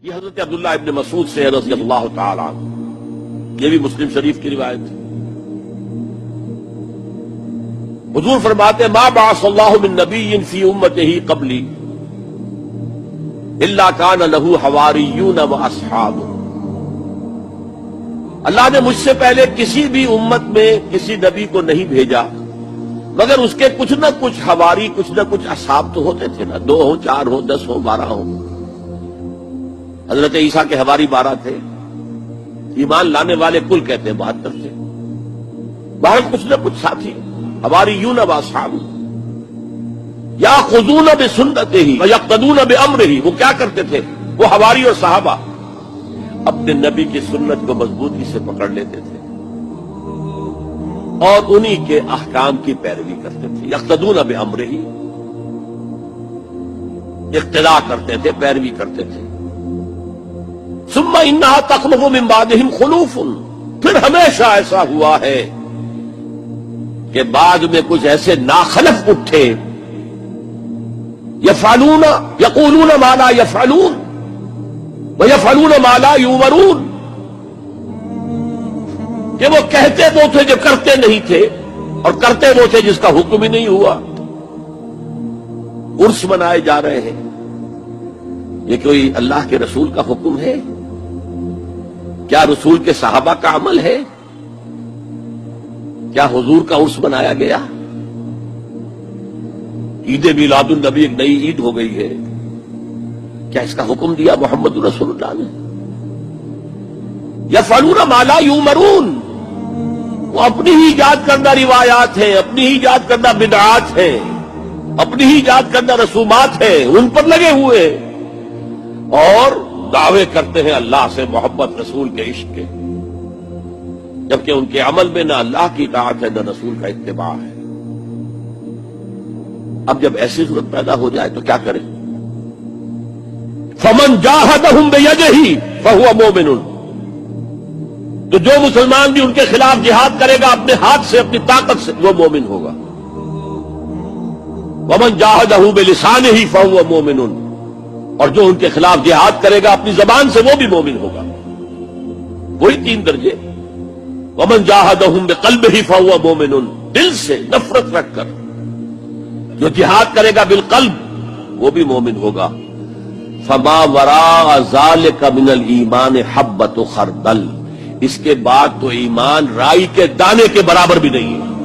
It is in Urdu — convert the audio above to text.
یہ حضرت عبداللہ ابن مسعود سے رضی اللہ تعالی عنہ، یہ بھی مسلم شریف کی روایت ہے۔ حضور فرماتے ہیں ما بعث اللہ من نبی فی امتہ قبلی الا کان لہ حواریون واصحاب۔ اللہ نے مجھ سے پہلے کسی بھی امت میں کسی نبی کو نہیں بھیجا مگر اس کے کچھ نہ کچھ حواری، کچھ نہ کچھ اصحاب تو ہوتے تھے نا، 2 ہوں، 4 ہوں، 10 ہوں، 12 ہوں۔ حضرت عیسیٰ کے حواری 12 تھے، ایمان لانے والے کل کہتے ہیں 72 تھے، باہر کچھ نہ کچھ ساتھی حواریون واصحاب یاخذون بسنتہ ویقتدون بامرہ۔ وہ کیا کرتے تھے؟ وہ حواری اور صحابہ اپنے نبی کی سنت کو مضبوطی سے پکڑ لیتے تھے اور انہی کے احکام کی پیروی کرتے تھے۔ یقتدون بامرہ، اقتداء کرتے تھے، پیروی کرتے تھے۔ ثم انہا تخلف من بعدہم خلوف، پھر ہمیشہ ایسا ہوا ہے کہ بعد میں کچھ ایسے ناخلف اٹھے، یفعلون یقولون ما لا یفعلون ویفعلون ما لا یؤمرون، کہ وہ کہتے وہ تھے جو کرتے نہیں تھے اور کرتے وہ تھے جس کا حکم ہی نہیں ہوا۔ عرس منائے جا رہے ہیں، یہ کوئی اللہ کے رسول کا حکم ہے؟ کیا رسول کے صحابہ کا عمل ہے؟ کیا حضور کا عرس منایا گیا؟ عید میلاد النبی ایک نئی عید ہو گئی ہے، کیا اس کا حکم دیا محمد رسول اللہ نے؟ یفعلون ما لا یؤمرون، وہ اپنی ہی ایجاد کردہ روایات ہیں، اپنی ہی ایجاد کردہ بدعات ہیں، اپنی ہی ایجاد کردہ رسومات ہیں، ان پر لگے ہوئے اور دعوے کرتے ہیں اللہ سے محبت، رسول کے عشق کے، جبکہ ان کے عمل میں نہ اللہ کی اطاعت ہے نہ رسول کا اتباع ہے۔ اب جب ایسی صورت پیدا ہو جائے تو کیا کریں؟ فمن جاہدہم بیدہ فہو مومن، تو جو مسلمان بھی ان کے خلاف جہاد کرے گا اپنے ہاتھ سے، اپنی طاقت سے، وہ مومن ہوگا۔ ومن جاہدہ بلسانہ فہو مومن، اور جو ان کے خلاف جہاد کرے گا اپنی زبان سے، وہ بھی مومن ہوگا۔ وہی 3 درجے۔ ومن جاہدہم بقلبہ فہو مومن، دل سے نفرت رکھ کر جو جہاد کرے گا بالقلب، وہ بھی مومن ہوگا۔ فما وراء ذلک من الایمان حبۃ خردل، اس کے بعد تو ایمان رائی کے دانے کے برابر بھی نہیں ہے۔